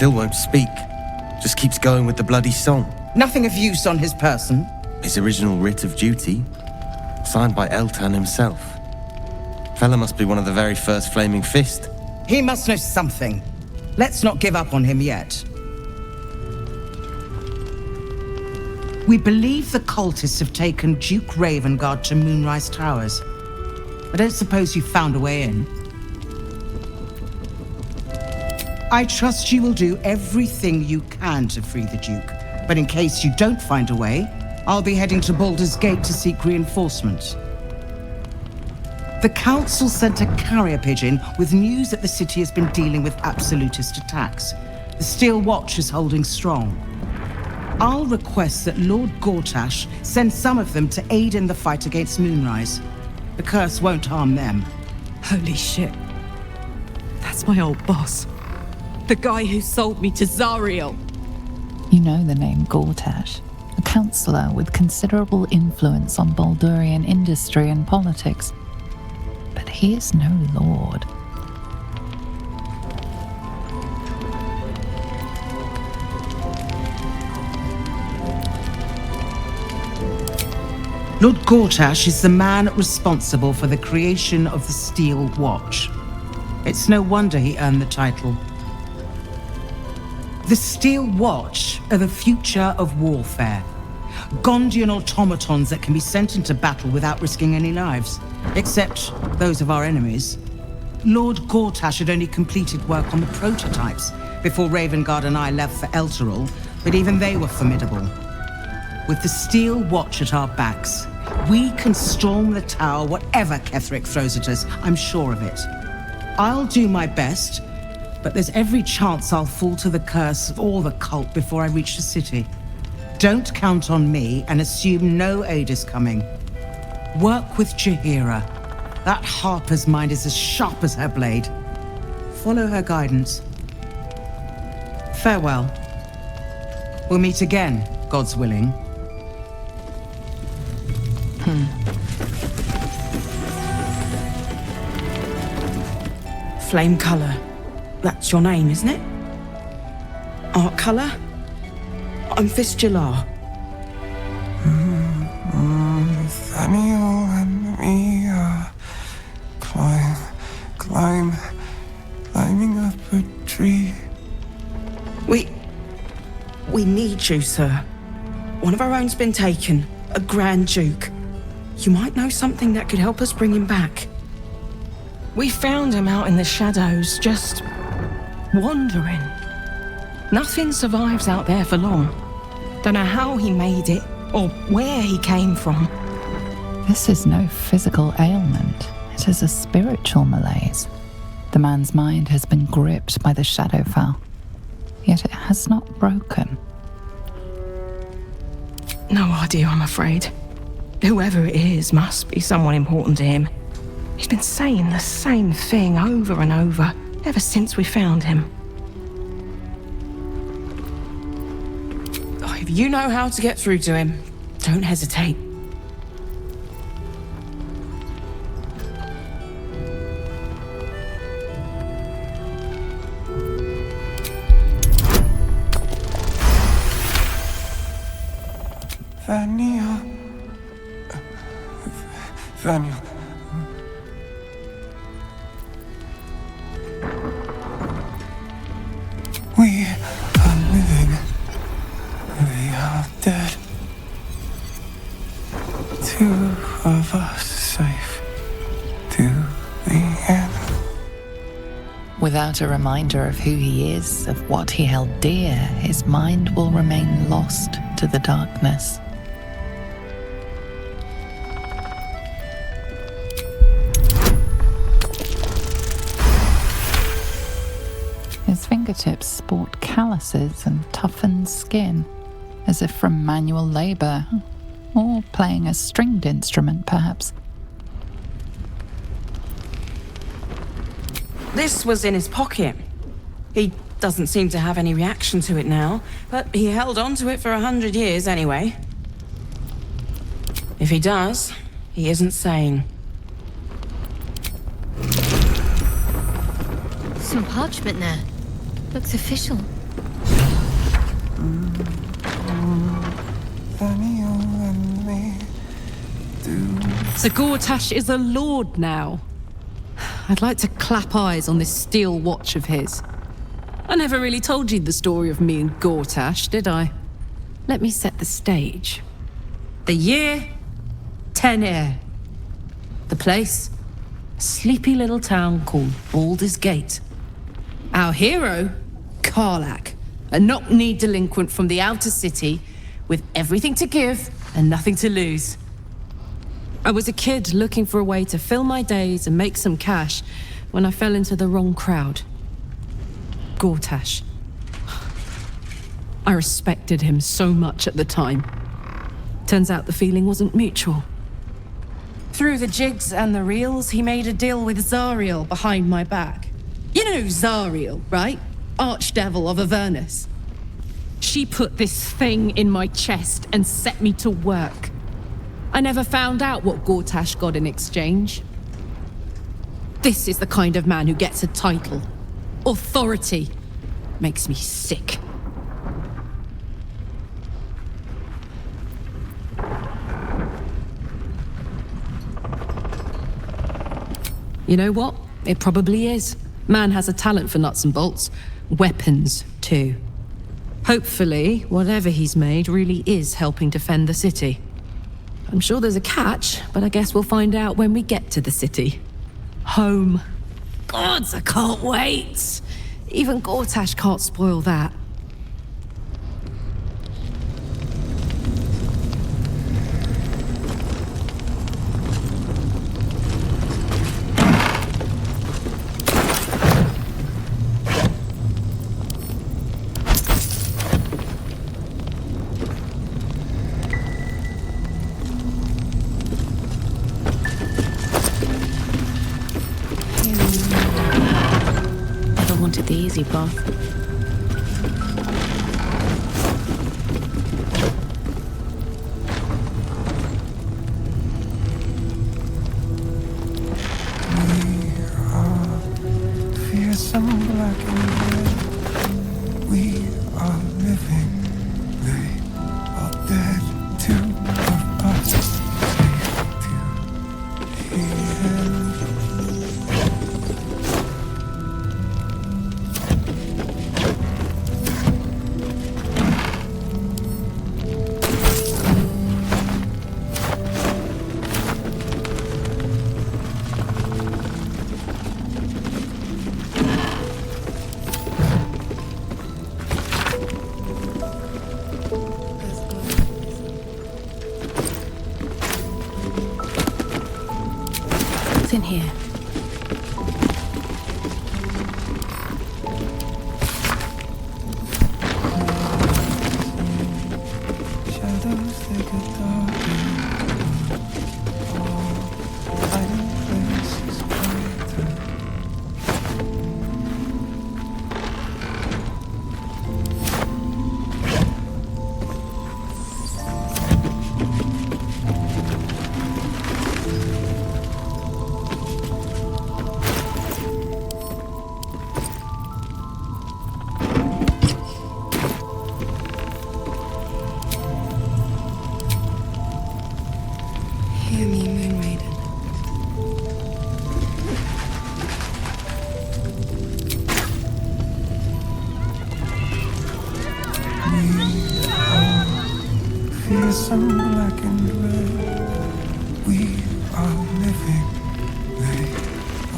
Still won't speak. Just keeps going with the bloody song. Nothing of use on his person. His original writ of duty, signed by Eltan himself. Fella must be one of the very first Flaming Fist. He must know something. Let's not give up on him yet. We believe the cultists have taken Duke Ravengard to Moonrise Towers. I don't suppose you found a way in. I trust you will do everything you can to free the Duke. But in case you don't find a way, I'll be heading to Baldur's Gate to seek reinforcements. The Council sent a carrier pigeon with news that the city has been dealing with absolutist attacks. The Steel Watch is holding strong. I'll request that Lord Gortash send some of them to aid in the fight against Moonrise. The curse won't harm them. Holy shit. That's my old boss. The guy who sold me to Zariel. You know the name Gortash, a councillor with considerable influence on Baldurian industry and politics. But he is no lord. Lord Gortash is the man responsible for the creation of the Steel Watch. It's no wonder he earned the title. The Steel Watch are the future of warfare. Gondian automatons that can be sent into battle without risking any lives, except those of our enemies. Lord Gortash had only completed work on the prototypes before Ravengard and I left for Elturel, but even they were formidable. With the Steel Watch at our backs, we can storm the tower whatever Ketheric throws at us, I'm sure of it. I'll do my best, but there's every chance I'll fall to the curse or the cult before I reach the city. Don't count on me and assume no aid is coming. Work with Jaheira. That Harper's mind is as sharp as her blade. Follow her guidance. Farewell. We'll meet again, God's willing. Flame Color. That's your name, isn't it? Art Color? I'm Fistula. Nathaniel and me climbing up a tree. We need you, sir. One of our own's been taken, a Grand Duke. You might know something that could help us bring him back. We found him out in the shadows, just wandering. Nothing survives out there for long. Don't know how he made it, or where he came from. This is no physical ailment. It is a spiritual malaise. The man's mind has been gripped by the Shadowfell, yet it has not broken. No idea, I'm afraid. Whoever it is must be someone important to him. He's been saying the same thing over and over, ever since we found him. Oh, if you know how to get through to him, don't hesitate. Vaniel. We are living. We are dead. Two of us safe to the end. Without a reminder of who he is, of what he held dear, his mind will remain lost to the darkness. His fingertips sport calluses and toughened skin, as if from manual labor, or playing a stringed instrument, perhaps. This was in his pocket. He doesn't seem to have any reaction to it now, but he held on to it for 100 years anyway. If he does, he isn't sane. Some parchment there. Looks official. Daniel and me do. So Gortash is a lord now. I'd like to clap eyes on this steel watch of his. I never really told you the story of me and Gortash, did I? Let me set the stage. The year, Tenir. The place, a sleepy little town called Baldur's Gate. Our hero, Karlach, a knock-kneed delinquent from the outer city with everything to give and nothing to lose. I was a kid looking for a way to fill my days and make some cash when I fell into the wrong crowd. Gortash. I respected him so much at the time. Turns out the feeling wasn't mutual. Through the jigs and the reels, he made a deal with Zariel behind my back. You know Zariel, right? Archdevil of Avernus. She put this thing in my chest and set me to work. I never found out what Gortash got in exchange. This is the kind of man who gets a title. Authority. Makes me sick. You know what? It probably is. Man has a talent for nuts and bolts. Weapons, too. Hopefully, whatever he's made really is helping defend the city. I'm sure there's a catch, but I guess we'll find out when we get to the city. Home. Gods, I can't wait! Even Gortash can't spoil that. The easy path. Fearsome black and red. We are living. They are dead. Two of us safe to the end. In here. Shadows they get darker. Hiding places brighter. Hear me, Moon Maiden. Fearsome black and red. We are living. They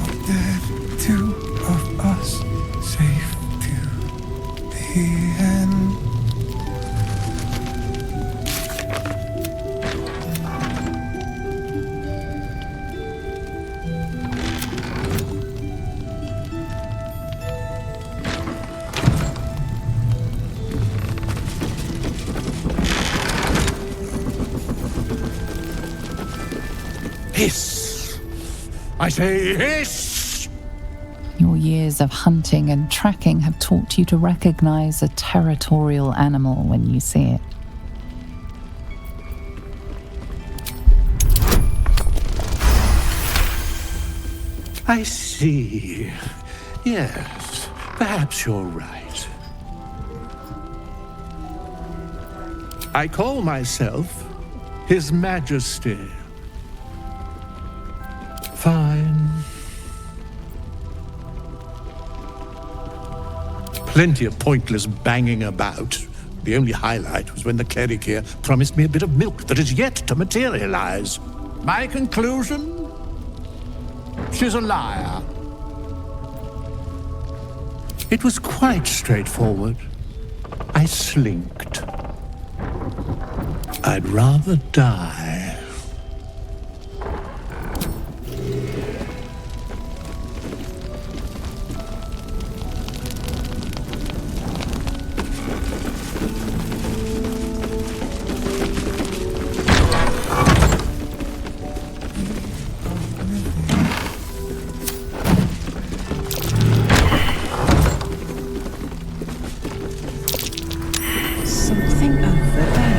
are dead. Two of us safe to the end. Hiss! I say hiss! Your years of hunting and tracking have taught you to recognize a territorial animal when you see it. I see. Yes, perhaps you're right. I call myself His Majesty. Fine. Plenty of pointless banging about. The only highlight was when the cleric here promised me a bit of milk that is yet to materialize. My conclusion? She's a liar. It was quite straightforward. I slinked. I'd rather die. Something over there.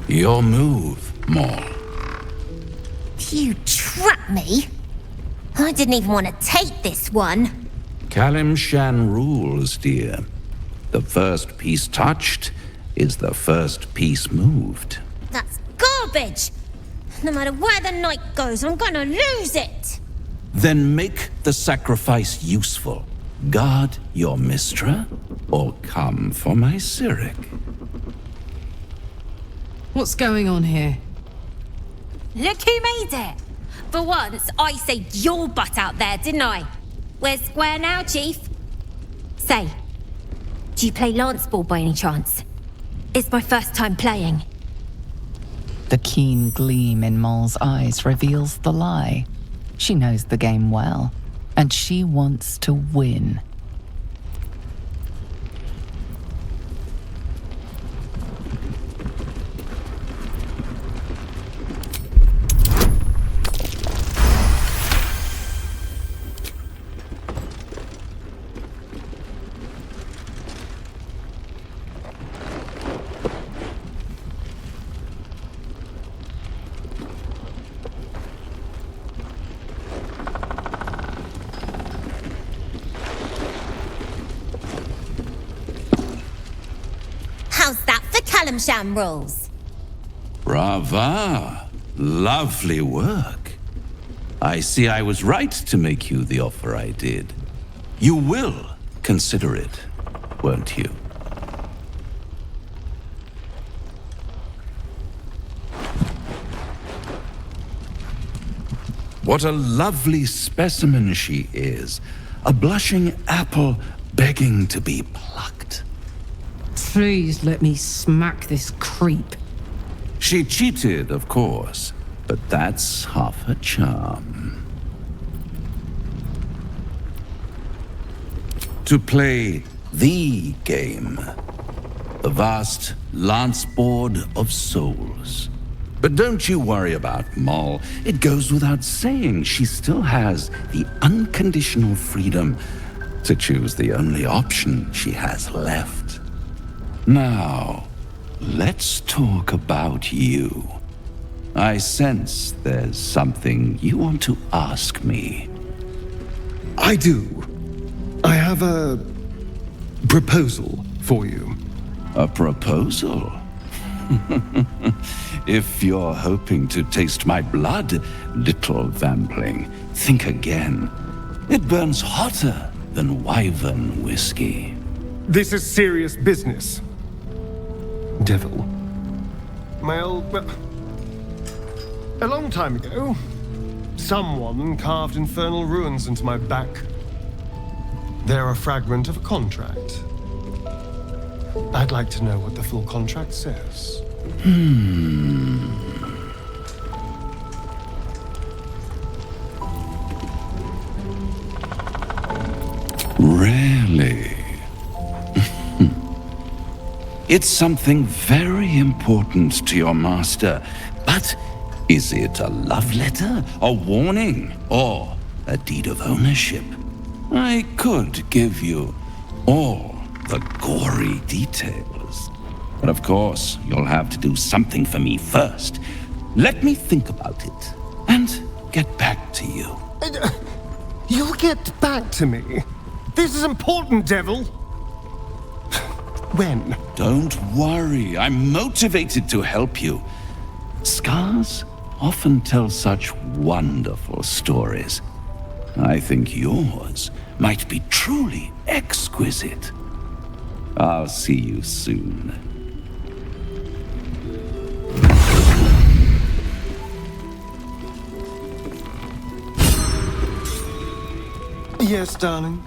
Your move, Maul. You trapped me? I didn't even want to take this one. Kalimshan rules, dear. The first piece touched is the first piece moved. That's garbage! No matter where the night goes, I'm gonna lose it! Then make the sacrifice useful. Guard your Mistra, or come for my Cyric. What's going on here? Look who made it! For once, I saved your butt out there, didn't I? We're square now, Chief. Say, do you play lance ball by any chance? It's my first time playing. The keen gleam in Maul's eyes reveals the lie. She knows the game well, and she wants to win. How's that for Kalimshan rules? Brava! Lovely work. I see I was right to make you the offer I did. You will consider it, won't you? What a lovely specimen she is. A blushing apple begging to be plucked. Please let me smack this creep. She cheated, of course, but that's half her charm. To play the game, the vast lance board of souls. But don't you worry about Maul. It goes without saying she still has the unconditional freedom to choose the only option she has left. Now, let's talk about you. I sense there's something you want to ask me. I do. I have a proposal for you. A proposal? If you're hoping to taste my blood, little vampling, think again. It burns hotter than wyvern whiskey. This is serious business. Devil. Well, a long time ago, someone carved infernal runes into my back. They're a fragment of a contract. I'd like to know what the full contract says. Really? It's something very important to your master, but is it a love letter, a warning, or a deed of ownership? I could give you all the gory details, but of course, you'll have to do something for me first. Let me think about it and get back to you. You'll get back to me? This is important, Devil. When? Don't worry, I'm motivated to help you. Scars often tell such wonderful stories. I think yours might be truly exquisite. I'll see you soon. Yes, darling.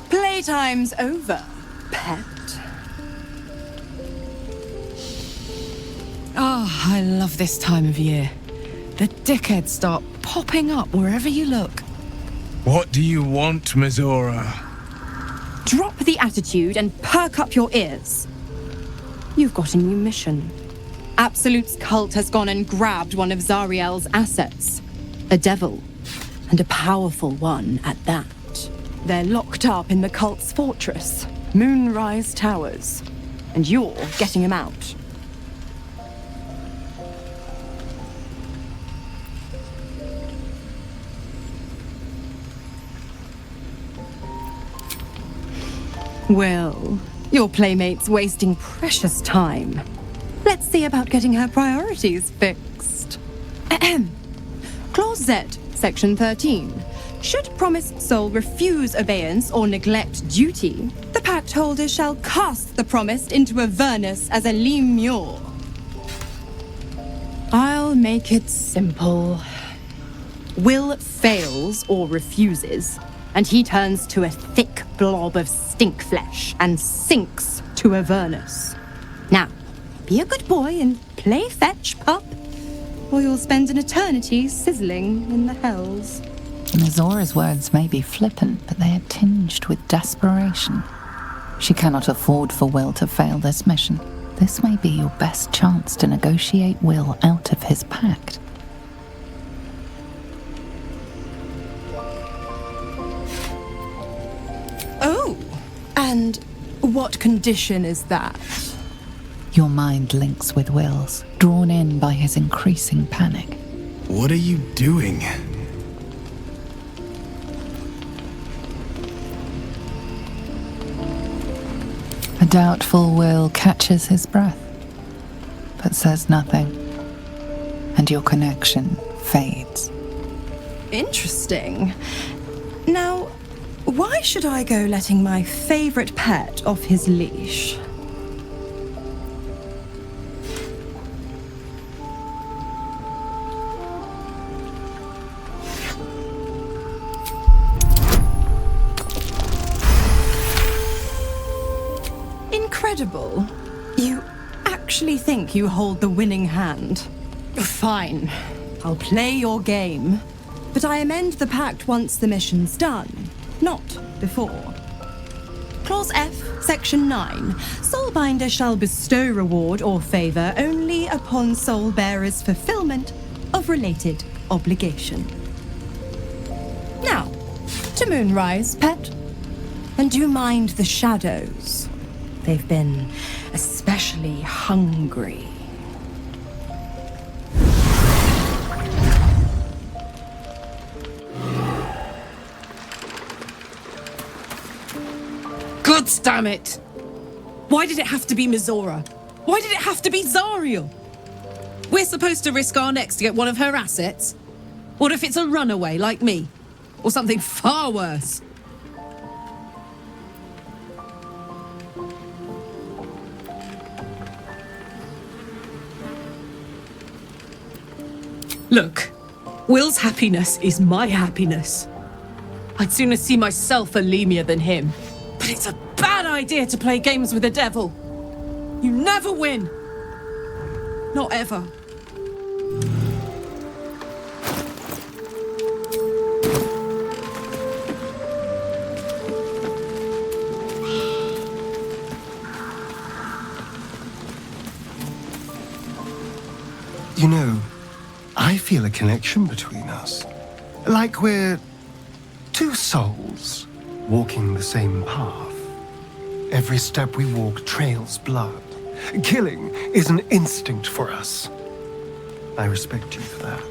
Playtime's over, pet. Oh, I love this time of year. The dickheads start popping up wherever you look. What do you want, Mizora? Drop the attitude and perk up your ears. You've got a new mission. Absolute's cult has gone and grabbed one of Zariel's assets. A devil. And a powerful one at that. They're locked up in the cult's fortress, Moonrise Towers. And you're getting him out. Well, your playmate's wasting precious time. Let's see about getting her priorities fixed. Clause Z, Section 13. Should promised soul refuse obeyance or neglect duty, the pact holder shall cast the promised into Avernus as a lemure. I'll make it simple. Will fails or refuses, and he turns to a thick blob of stink flesh and sinks to Avernus. Now, be a good boy and play fetch, pup, or you'll spend an eternity sizzling in the hells. Mizora's words may be flippant, but they are tinged with desperation. She cannot afford for Will to fail this mission. This may be your best chance to negotiate Will out of his pact. Oh, and what condition is that? Your mind links with Will's, drawn in by his increasing panic. What are you doing? A doubtful Will catches his breath, but says nothing, and your connection fades. Interesting. Now, why should I go letting my favorite pet off his leash? Incredible. You actually think you hold the winning hand? Fine. I'll play your game. But I amend the pact once the mission's done, not before. Clause F, Section 9. Soulbinder shall bestow reward or favor only upon soul bearer's fulfillment of related obligation. Now, to Moonrise, pet. And do mind the shadows. They've been especially hungry. God damn it! Why did it have to be Mizora? Why did it have to be Zariel? We're supposed to risk our necks to get one of her assets? What if it's a runaway like me? Or something far worse? Look, Will's happiness is my happiness. I'd sooner see myself a Lemia than him. But it's a bad idea to play games with the devil. You never win. Not ever. You know, I feel a connection between us. Like we're two souls walking the same path. Every step we walk trails blood. Killing is an instinct for us. I respect you for that.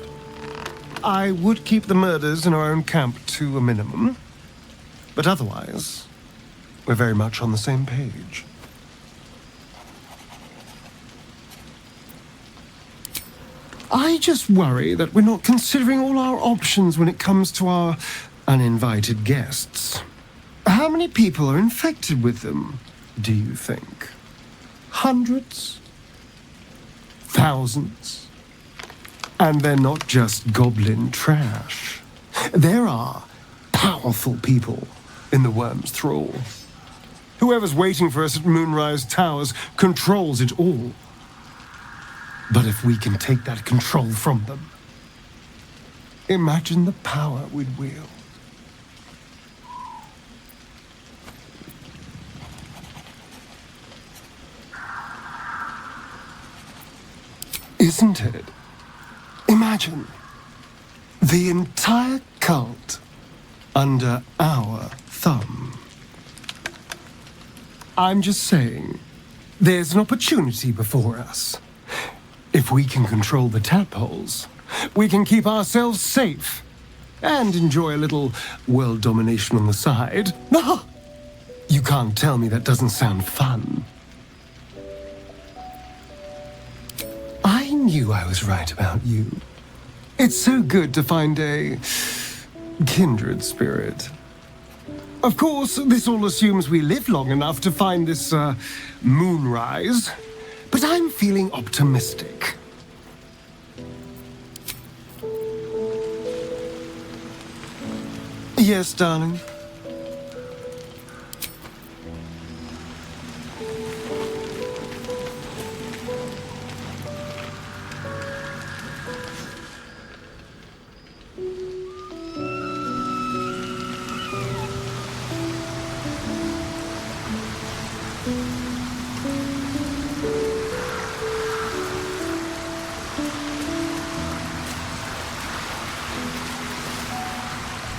I would keep the murders in our own camp to a minimum, but otherwise, we're very much on the same page. I just worry that we're not considering all our options when it comes to our uninvited guests. How many people are infected with them, do you think? Hundreds? Thousands? And they're not just goblin trash. There are powerful people in the Worm's thrall. Whoever's waiting for us at Moonrise Towers controls it all. But if we can take that control from them, imagine the power we'd wield. Isn't it? Imagine the entire cult under our thumb. I'm just saying, there's an opportunity before us. If we can control the tadpoles, we can keep ourselves safe and enjoy a little world domination on the side. You can't tell me that doesn't sound fun. I knew I was right about you. It's so good to find a kindred spirit. Of course, this all assumes we live long enough to find this moonrise. But I'm feeling optimistic. Yes, darling.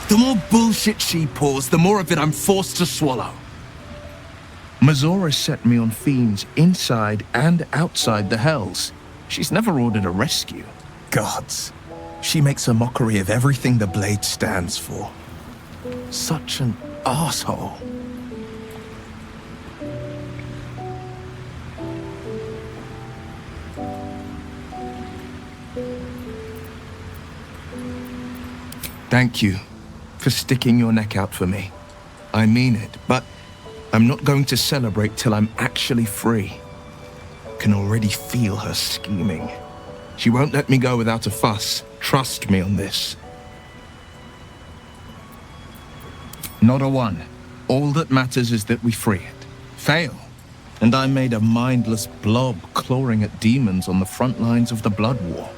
The more bullshit she pours, the more of it I'm forced to swallow. Mizora set me on fiends inside and outside the Hells. She's never ordered a rescue. Gods. She makes a mockery of everything the Blade stands for. Such an asshole. Thank you for sticking your neck out for me. I mean it, but I'm not going to celebrate till I'm actually free. Can already feel her scheming. She won't let me go without a fuss. Trust me on this. Not a one. All that matters is that we free it. Fail, and I made a mindless blob clawing at demons on the front lines of the Blood War.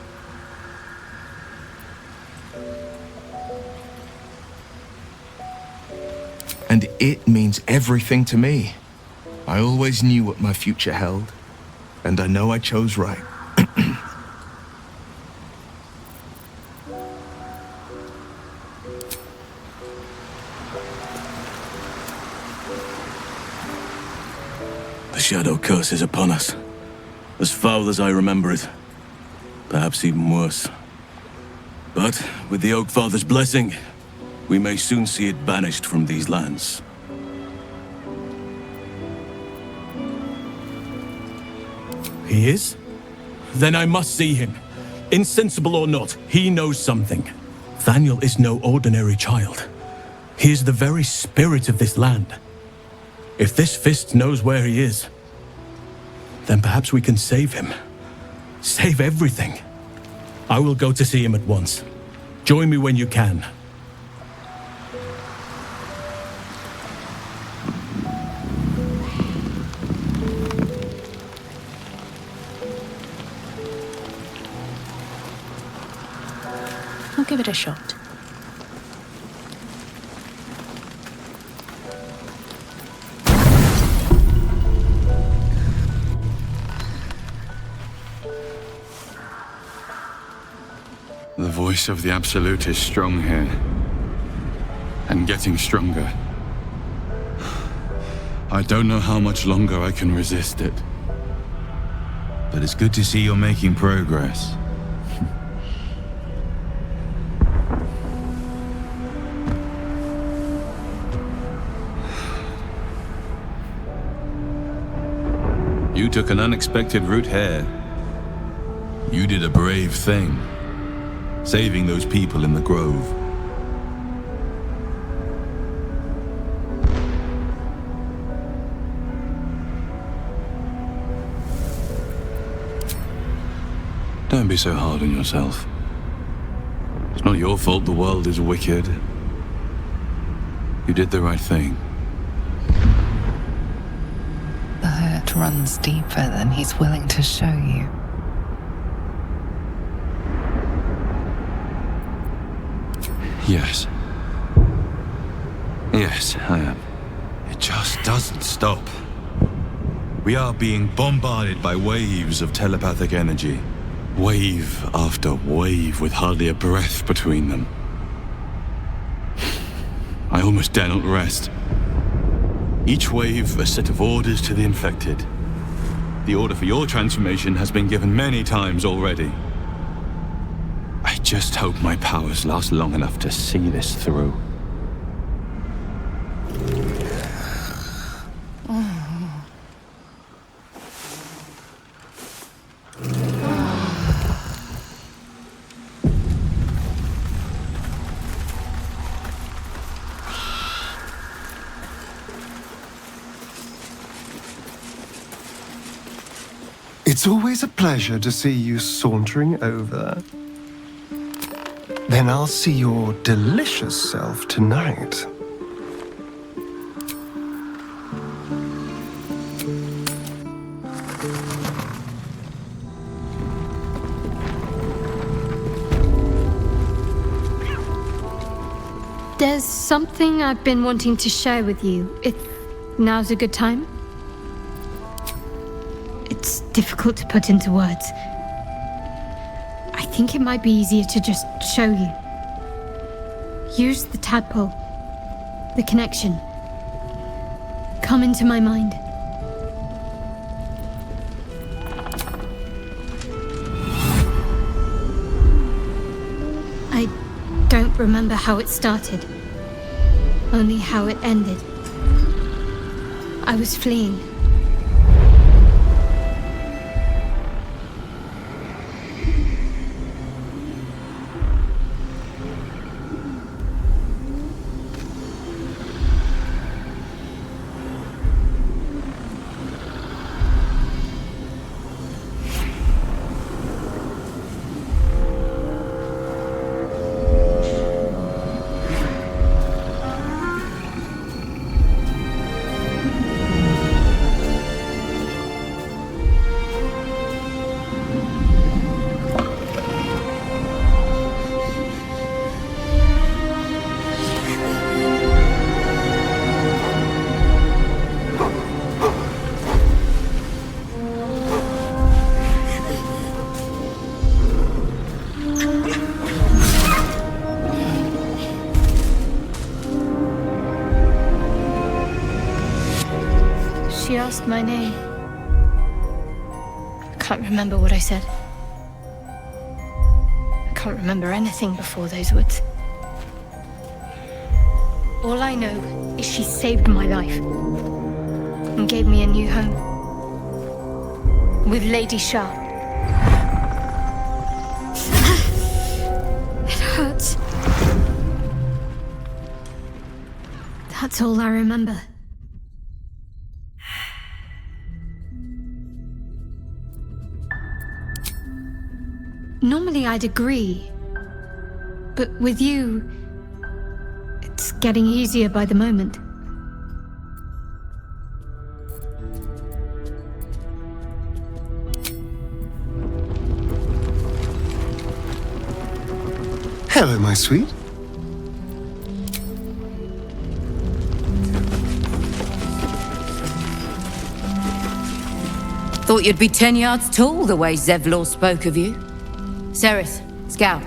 And it means everything to me. I always knew what my future held, and I know I chose right. The shadow curse is upon us. As foul as I remember it. Perhaps even worse. But with the Oak Father's blessing, we may soon see it banished from these lands. He is? Then I must see him. Insensible or not, he knows something. Thaniel is no ordinary child. He is the very spirit of this land. If this fist knows where he is, then perhaps we can save him. Save everything. I will go to see him at once. Join me when you can. I'll give it a shot. The voice of the Absolute is strong here. And getting stronger. I don't know how much longer I can resist it. But it's good to see you're making progress. You took an unexpected route here. You did a brave thing, saving those people in the grove. Don't be so hard on yourself. It's not your fault the world is wicked. You did the right thing. The hurt runs deeper than he's willing to show you. Yes. Yes, I am. It just doesn't stop. We are being bombarded by waves of telepathic energy. Wave after wave with hardly a breath between them. I almost dare not rest. Each wave a set of orders to the infected. The order for your transformation has been given many times already. I just hope my powers last long enough to see this through. It's always a pleasure to see you sauntering over. Then I'll see your delicious self tonight. There's something I've been wanting to share with you, if now's a good time. It's difficult to put into words. I think it might be easier to just show you. Use the tadpole, the connection. Come into my mind. I don't remember how it started, only how it ended. I was fleeing. asked my name. I can't remember what I said. I can't remember anything before those words. All I know is she saved my life and gave me a new home with Lady Shah. It hurts. That's all I remember. Normally I'd agree, but with you, it's getting easier by the moment. Hello, my sweet. Thought you'd be 10 yards tall the way Zevlor spoke of you. Ceres, Scout.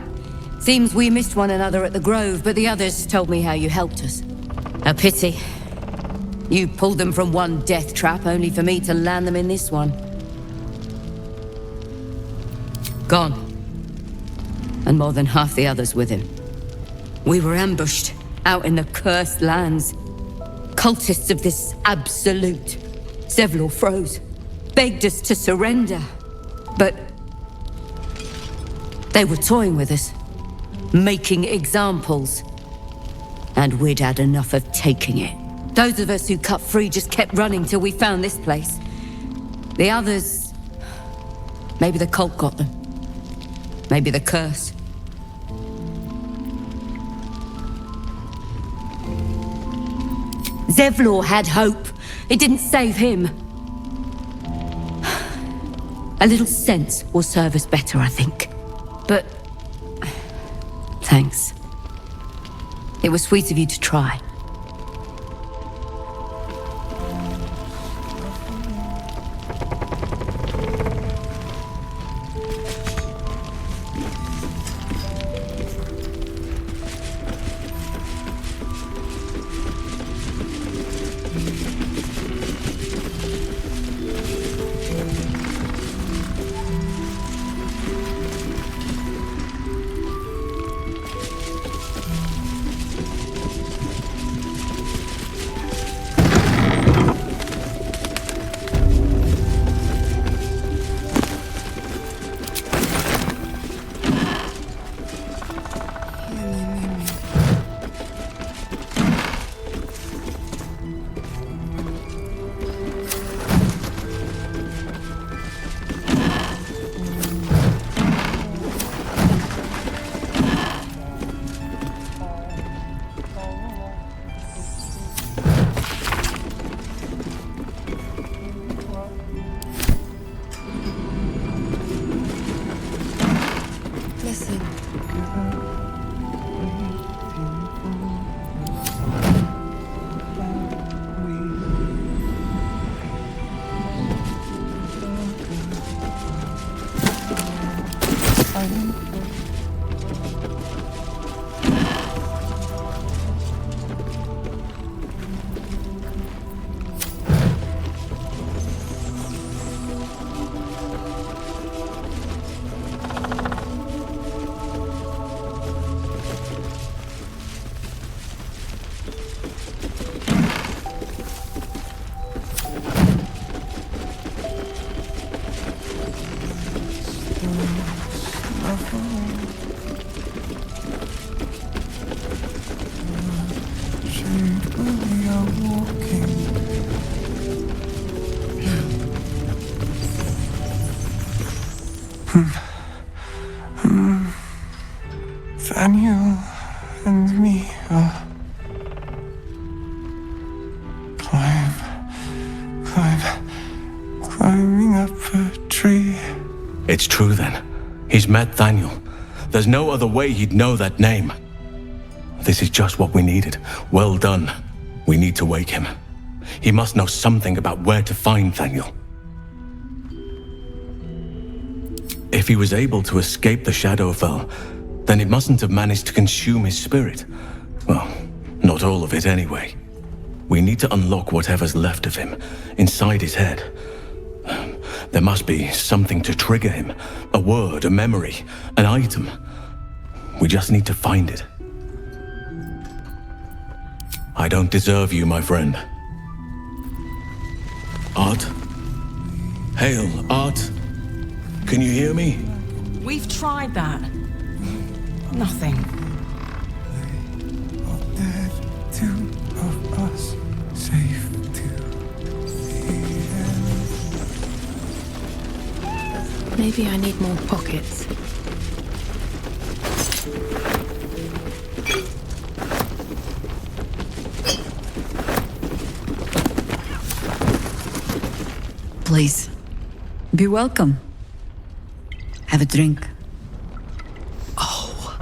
Seems we missed one another at the Grove, but the others told me how you helped us. A pity. You pulled them from one death trap, only for me to land them in this one. Gone. And more than half the others with him. We were ambushed, out in the cursed lands. Cultists of this absolute. Zevlor froze, begged us to surrender. But they were toying with us, making examples. And we'd had enough of taking it. Those of us who cut free just kept running till we found this place. The others... maybe the cult got them. Maybe the curse. Zevlor had hope. It didn't save him. A little sense will serve us better, I think. But... thanks. It was sweet of you to try. Daniel and me are climbing up a tree. It's true then. He's met Thaniel. There's no other way he'd know that name. This is just what we needed. Well done. We need to wake him. He must know something about where to find Thaniel. If he was able to escape the Shadowfell, then it mustn't have managed to consume his spirit. Well, not all of it anyway. We need to unlock whatever's left of him, inside his head. There must be something to trigger him. A word, a memory, an item. We just need to find it. I don't deserve you, my friend. Art? Hail, Art? Can you hear me? We've tried that. Nothing. Dead, two of us, safe to the end. Maybe I need more pockets. Please, be welcome. Have a drink. Oh,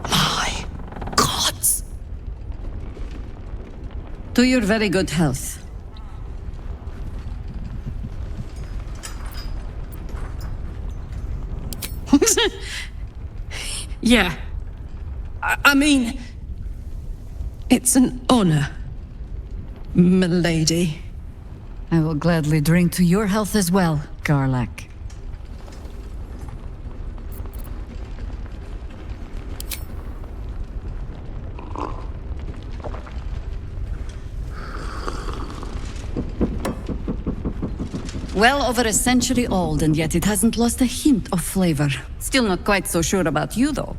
my gods. To your very good health. Yeah. I mean, it's an honor, milady. I will gladly drink to your health as well, Garlac. Well over a century old, and yet it hasn't lost a hint of flavor. Still not quite so sure about you, though.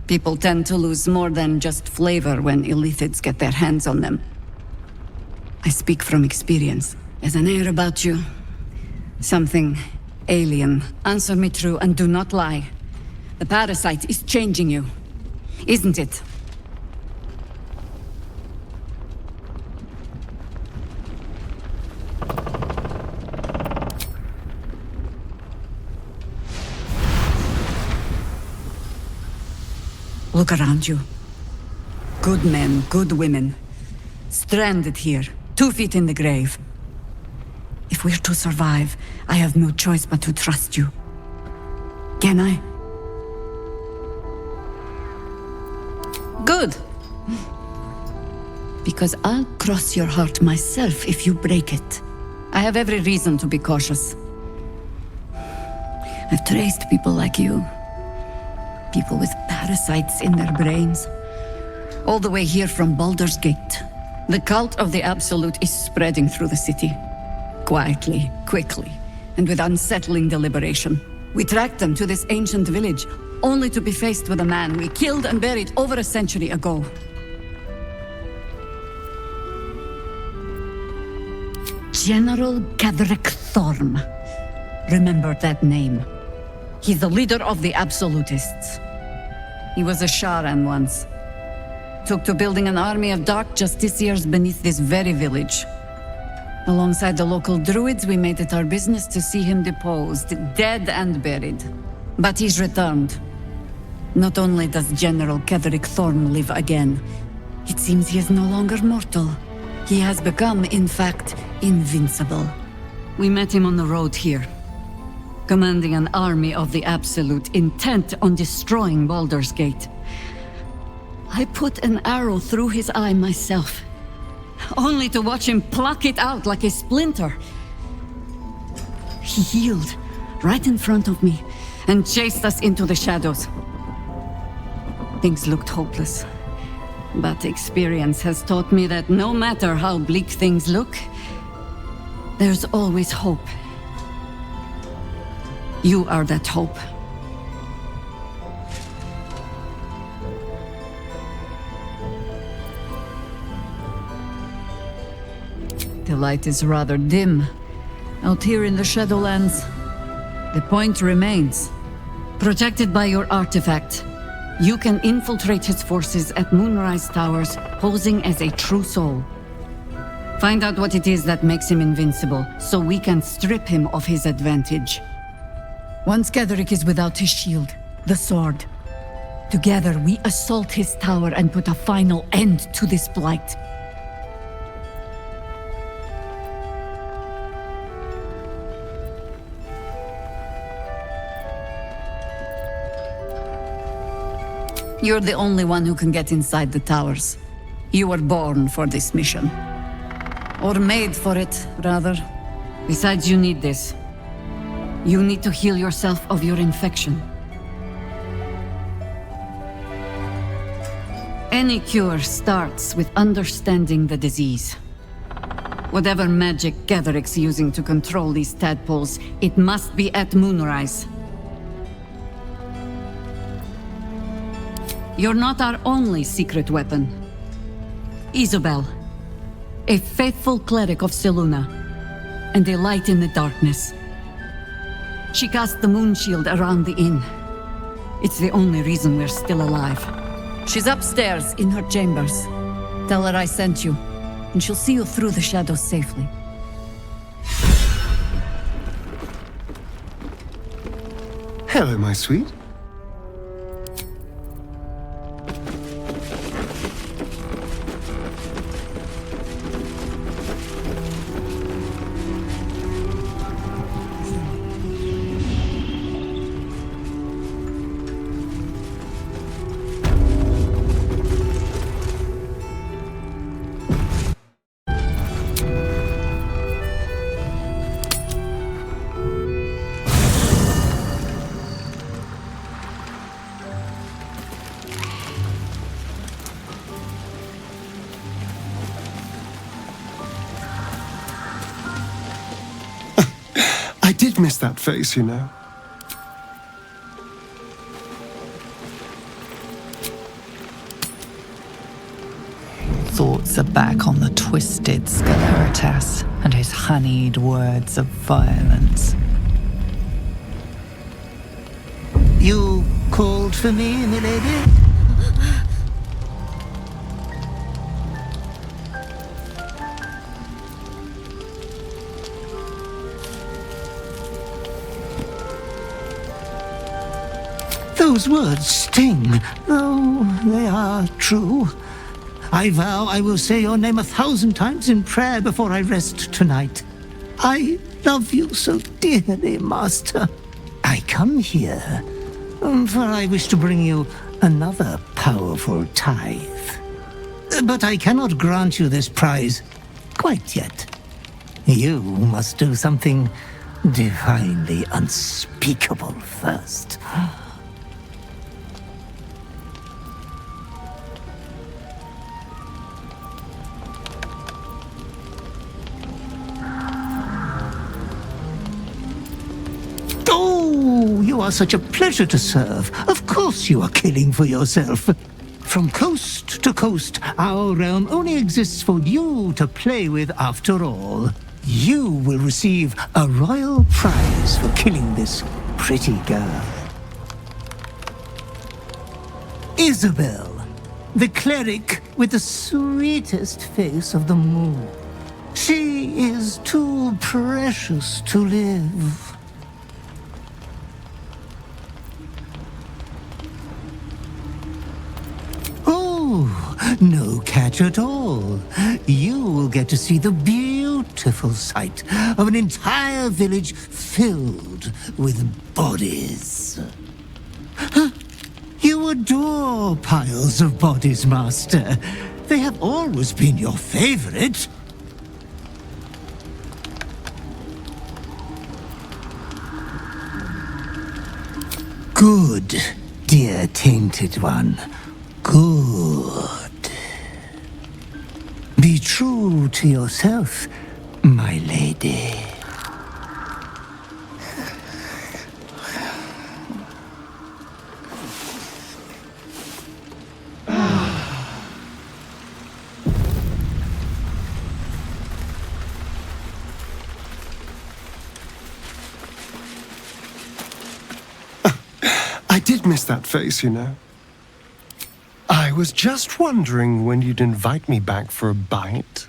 People tend to lose more than just flavor when illithids get their hands on them. I speak from experience. There's an air about you. Something alien. Answer me true and do not lie. The parasite is changing you, isn't it? Look around you. Good men, good women. Stranded here, 2 feet in the grave. If we're to survive, I have no choice but to trust you. Can I? Good. Because I'll cross your heart myself if you break it. I have every reason to be cautious. I've traced people like you. People with parasites in their brains. All the way here from Baldur's Gate. The cult of the Absolute is spreading through the city. Quietly, quickly, and with unsettling deliberation. We tracked them to this ancient village, only to be faced with a man we killed and buried over a century ago. General Gadrick Thorm. Remember that name. He's the leader of the Absolutists. He was a Sharan once. Took to building an army of dark justiciars beneath this very village. Alongside the local druids, we made it our business to see him deposed, dead and buried. But he's returned. Not only does General Gadrick Thorm live again, it seems he is no longer mortal. He has become, in fact, invincible. We met him on the road here, commanding an army of the Absolute, intent on destroying Baldur's Gate. I put an arrow through his eye myself, only to watch him pluck it out like a splinter. He healed right in front of me and chased us into the shadows. Things looked hopeless, but experience has taught me that no matter how bleak things look, there's always hope. You are that hope. The light is rather dim out here in the Shadowlands. The point remains. Protected by your artifact, you can infiltrate his forces at Moonrise Towers, posing as a true soul. Find out what it is that makes him invincible, so we can strip him of his advantage. Once Gadrick is without his shield, the sword, together we assault his tower and put a final end to this blight. You're the only one who can get inside the towers. You were born for this mission. Or made for it, rather. Besides, you need this. You need to heal yourself of your infection. Any cure starts with understanding the disease. Whatever magic Gatheric's using to control these tadpoles, it must be at moonrise. You're not our only secret weapon. Isabel, a faithful cleric of Selûne, and a light in the darkness. She cast the moon shield around the inn. It's the only reason we're still alive. She's upstairs in her chambers. Tell her I sent you, and she'll see you through the shadows safely. Hello, my sweet. I did miss that face, you know. Thoughts are back on the twisted Scaleritas and his honeyed words of violence. You called for me, milady? Those words sting, though they are true. I vow I will say your name 1,000 times in prayer before I rest tonight. I love you so dearly, Master. I come here, for I wish to bring you another powerful tithe. But I cannot grant you this prize quite yet. You must do something divinely unspeakable first. You are such a pleasure to serve. Of course you are killing for yourself. From coast to coast, our realm only exists for you to play with after all. You will receive a royal prize for killing this pretty girl. Isabel, the cleric with the sweetest face of them all. She is too precious to live. No catch at all. You will get to see the beautiful sight of an entire village filled with bodies. You adore piles of bodies, Master. They have always been your favorite. Good, dear tainted one. Good. Be true to yourself, my lady. I did miss that face, you know. I was just wondering when you'd invite me back for a bite.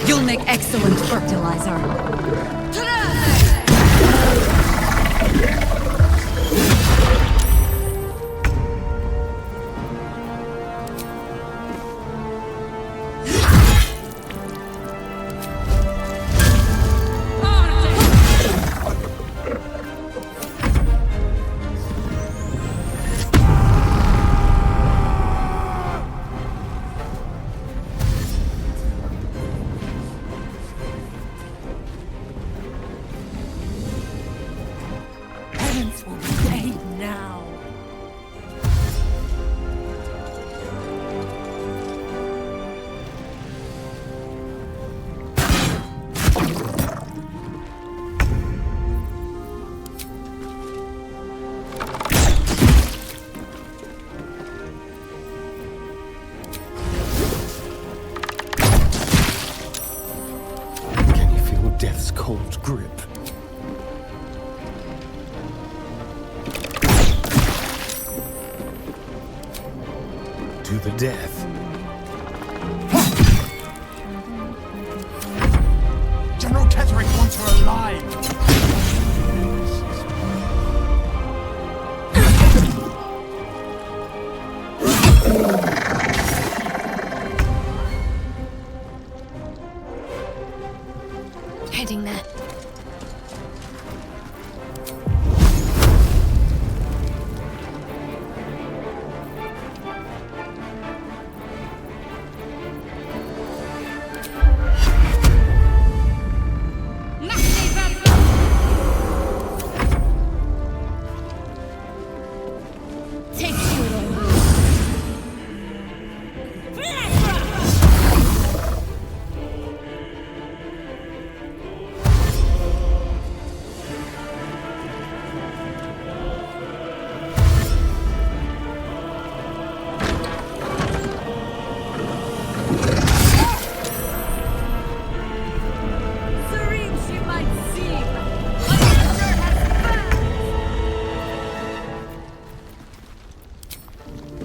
You'll make excellent fertilizer. Death's cold grip. To the death. General Tetherick wants her alive! Heading there.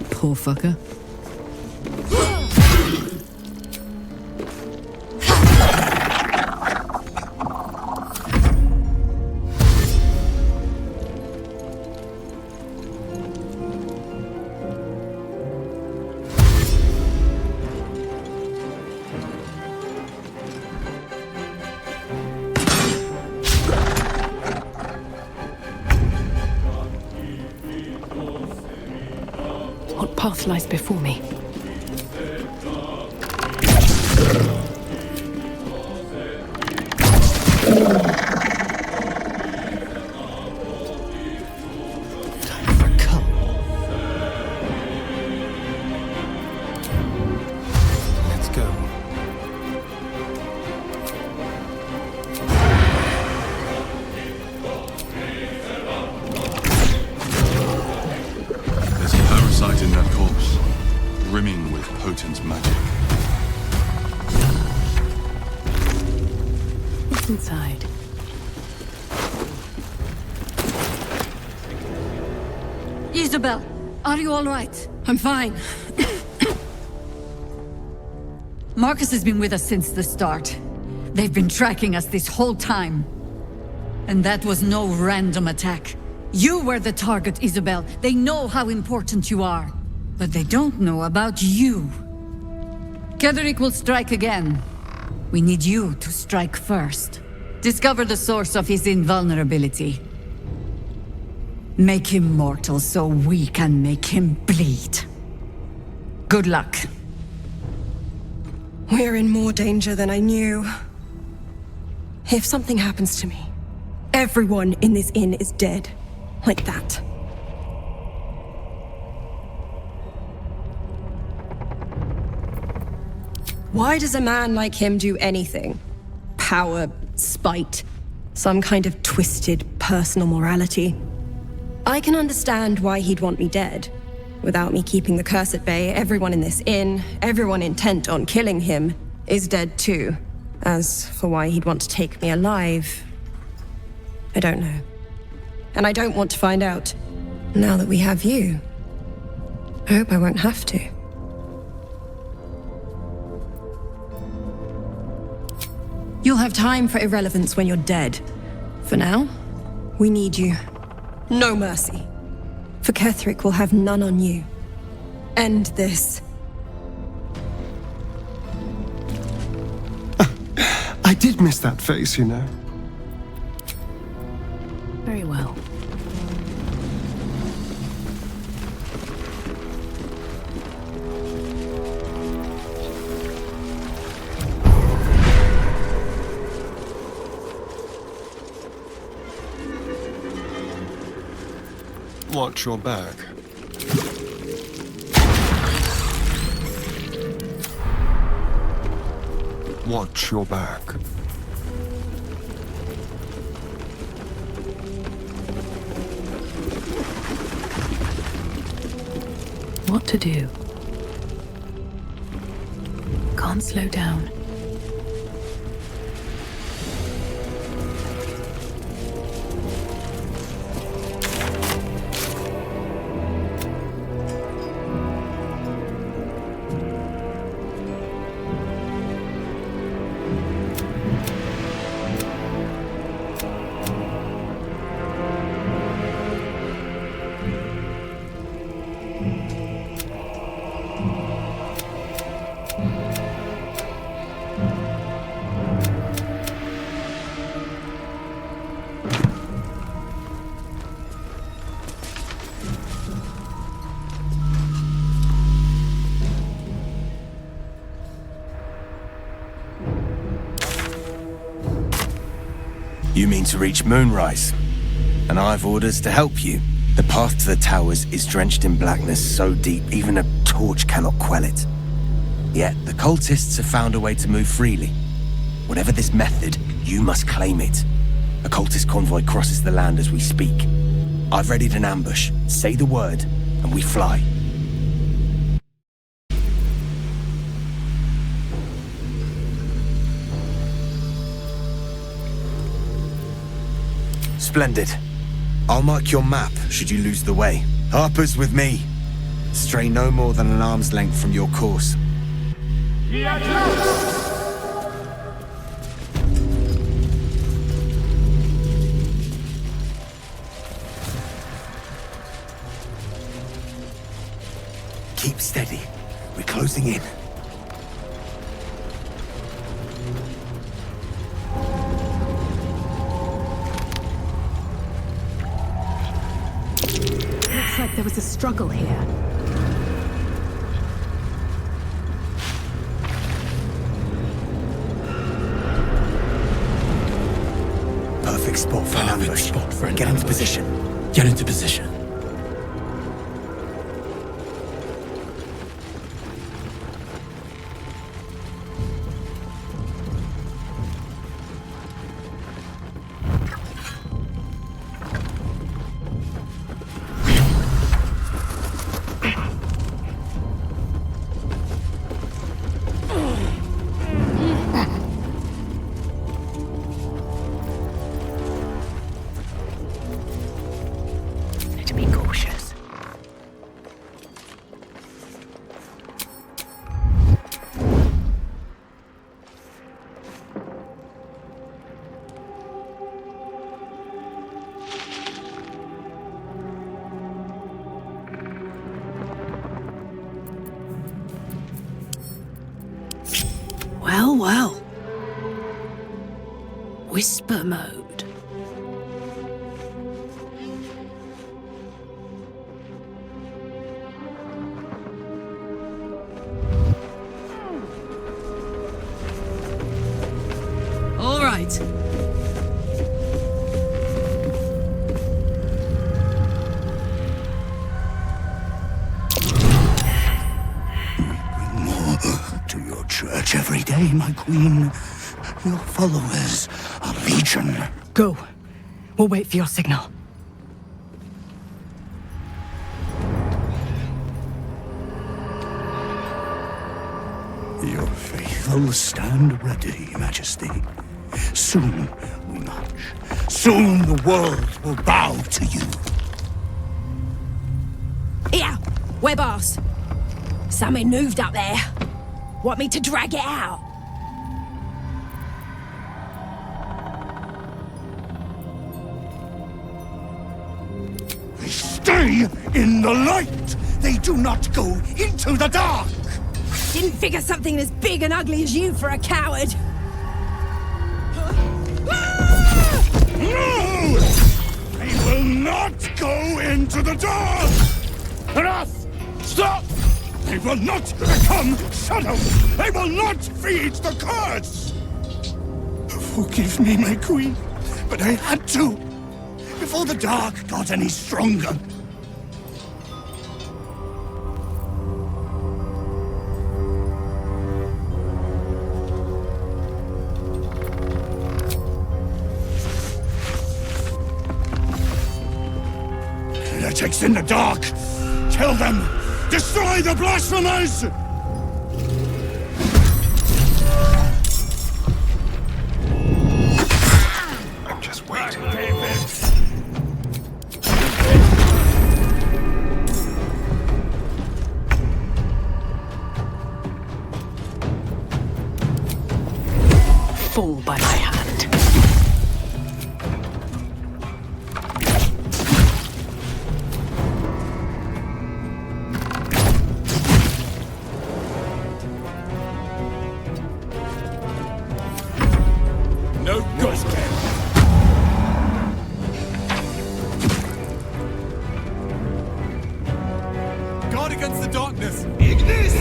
Poor fucker. What path lies before me? Let's go. There's a parasite in that corpse, brimming with potent magic. What's inside? Isabel, are you all right? I'm fine. Marcus has been with us since the start. They've been tracking us this whole time. And that was no random attack. You were the target, Isabel. They know how important you are. But they don't know about you. Ketherick will strike again. We need you to strike first. Discover the source of his invulnerability. Make him mortal so we can make him bleed. Good luck. We're in more danger than I knew. If something happens to me, everyone in this inn is dead. Like that. Why does a man like him do anything? Power, spite, some kind of twisted personal morality. I can understand why he'd want me dead. Without me keeping the curse at bay, everyone in this inn, everyone intent on killing him, is dead too. As for why he'd want to take me alive, I don't know. And I don't want to find out. Now that we have you, I hope I won't have to. You'll have time for irrelevance when you're dead. For now, we need you. No mercy. For Ketheric will have none on you. End this. I did miss that face, you know. Very well. Watch your back. Watch your back. What to do? Can't slow down. You mean to reach Moonrise, and I've orders to help you. The path to the towers is drenched in blackness so deep even a torch cannot quell it. Yet the cultists have found a way to move freely. Whatever this method, you must claim it. A cultist convoy crosses the land as we speak. I've readied an ambush. Say the word, and we fly. Splendid. I'll mark your map should you lose the way. Harper's with me. Stray no more than an arm's length from your course. Keep steady. We're closing in. Looks like there was a struggle here. Perfect spot for an ambush. Get into position. Get into position. whisper mode. All right. More to your church every day, my queen. Your followers are legion. Go. We'll wait for your signal. Your faithful stand ready, Majesty. Soon we march. Soon the world will bow to you. Here, we're boss. Something moved up there. Want me to drag it out? They stay in the light. They do not go into the dark. Didn't figure something as big and ugly as you for a coward. No! They will not go into the dark! Enough! Stop! They will not become shadows! They will not feed the curse! Forgive me, my queen, but I had to, before the dark got any stronger. Lunatics in the dark! Kill them! Destroy the blasphemers! I'm just waiting. Fall by my hand. No ghost camp. Guard against the darkness! Ignis!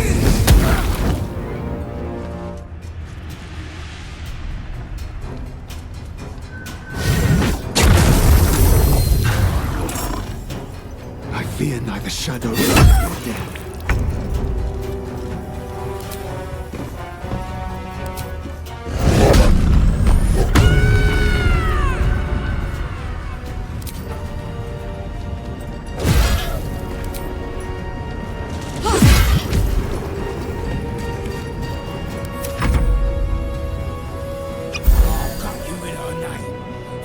I fear neither shadow nor death. Got you in her name.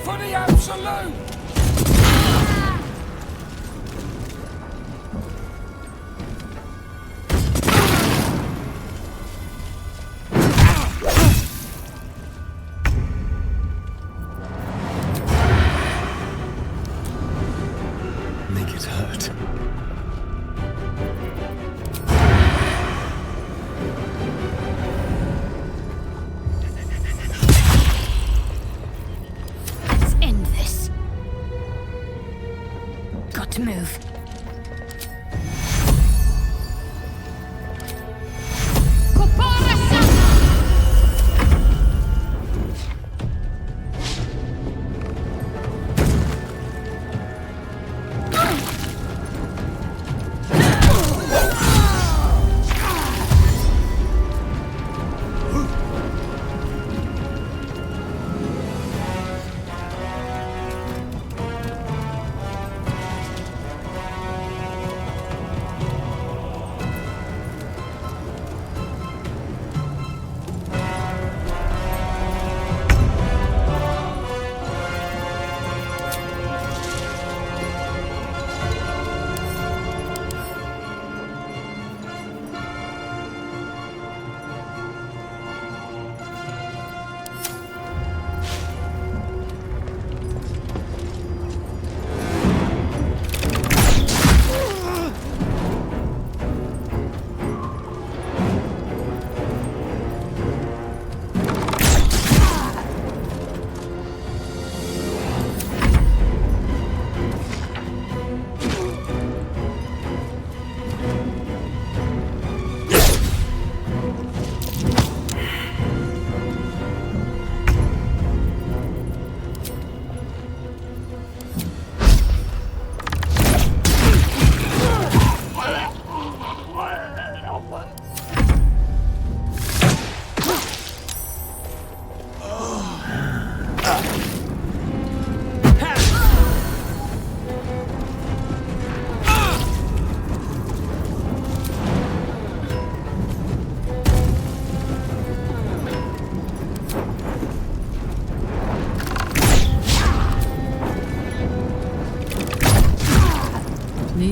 For the absolute! Make it hurt. Let's end this. Got to move.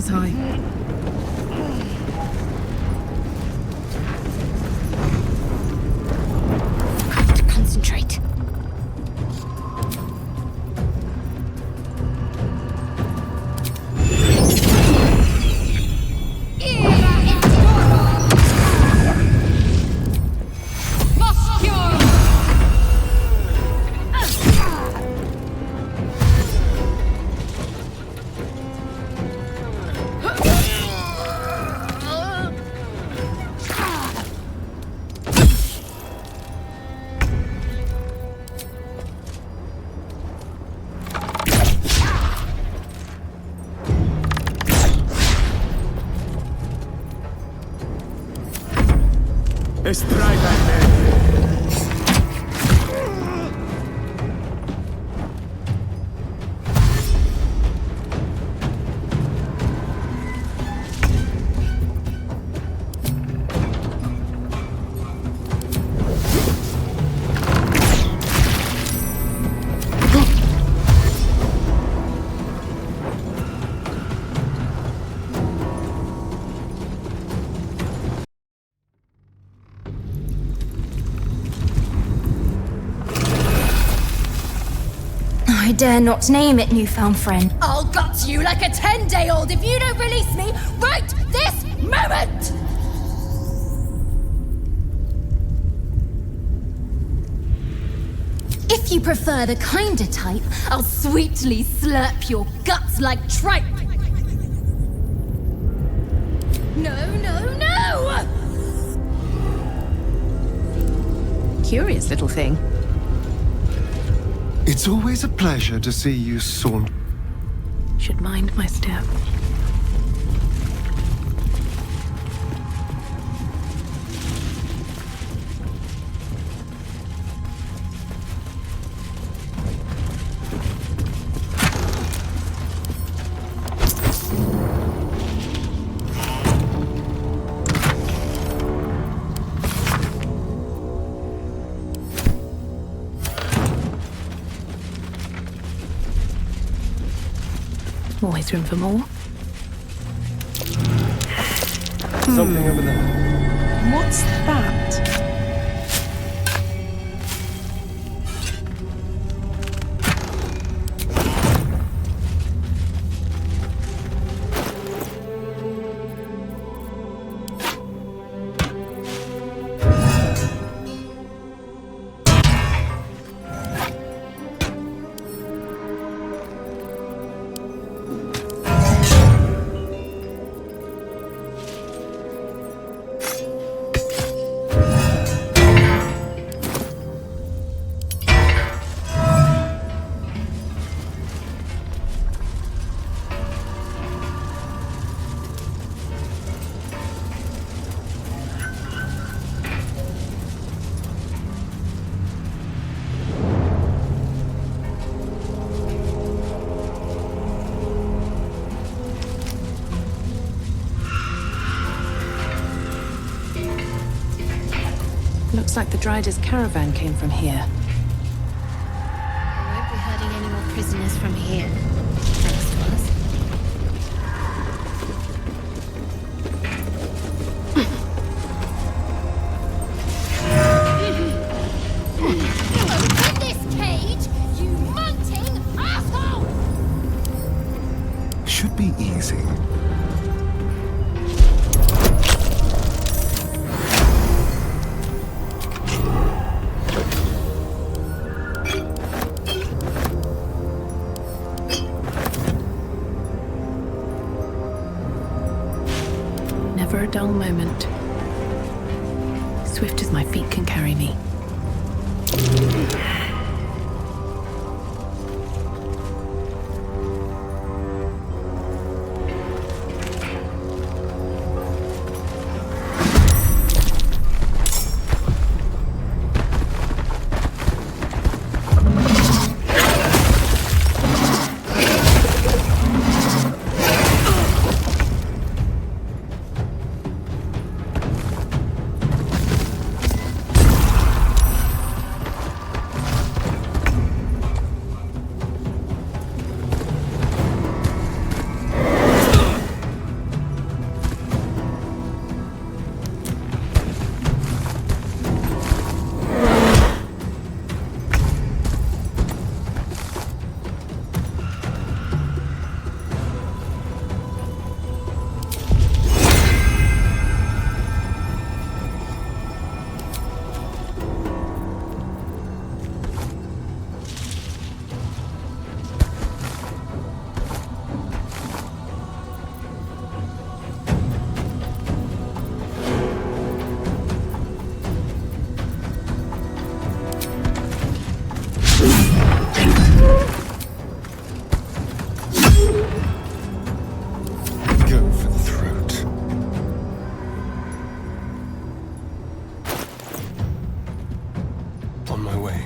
Knees high. Have to concentrate. I dare not name it, newfound friend. I'll gut you like a 10-day-old if you don't release me right this moment! If you prefer the kinder type, I'll sweetly slurp your guts like tripe. No, no, no! Curious little thing. It's always a pleasure to see you saunter. Should mind my step. Always room for more. Something over there. What's that? Looks like the Driders' caravan came from here. I won't be hurting any more prisoners from here. Thanks to us. Open this cage, you munting asshole! Should be easy. Never a dull moment. Swift as my feet can carry me. Go for the throat. On my way.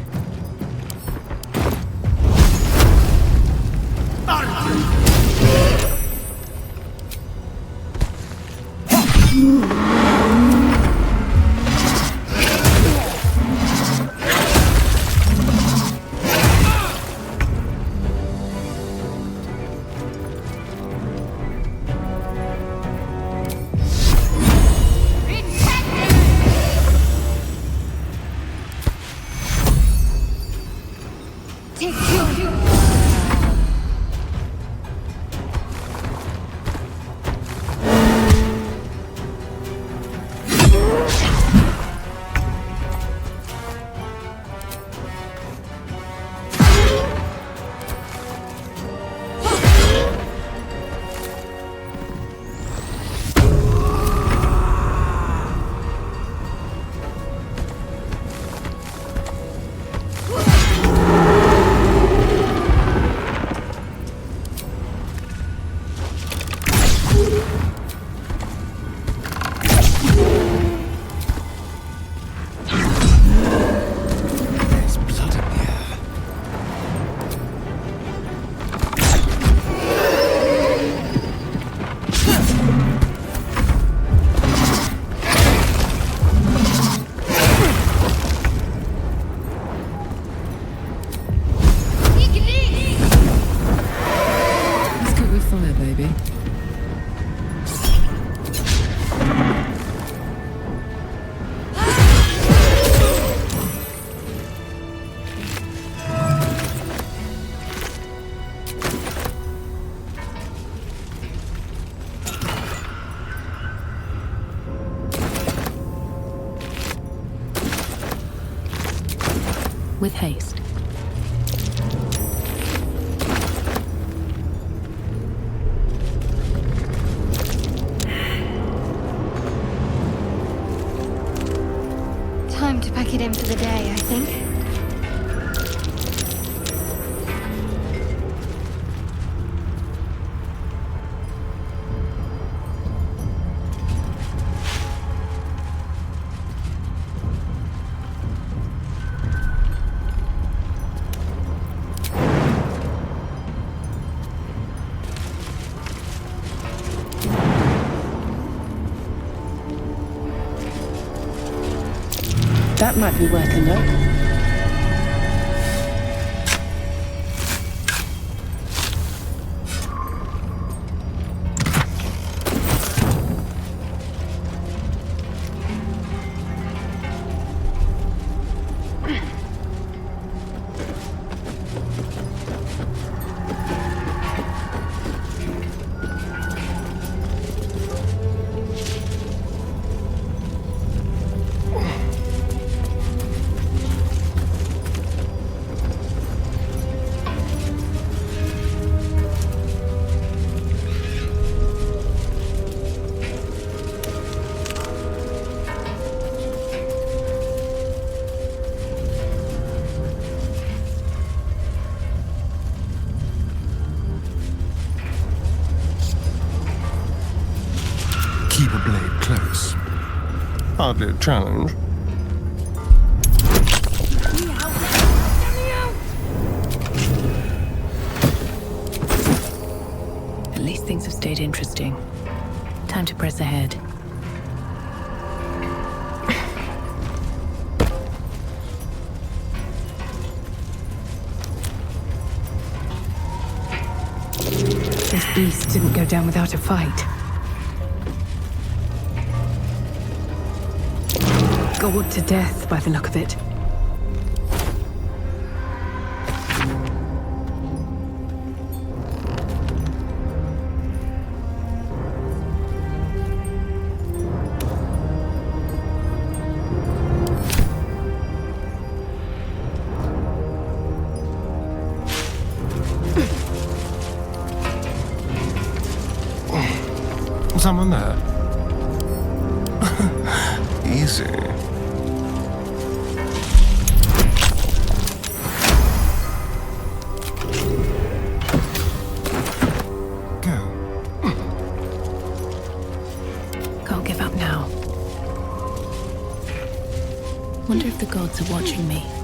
With haste. Time to pack it in for the day, I think. That might be worth a look. Keep a blade close. Hardly a challenge. At least things have stayed interesting. Time to press ahead. This beast didn't go down without a fight. Gored to death by the look of it. Someone there? Easy. The gods are watching me.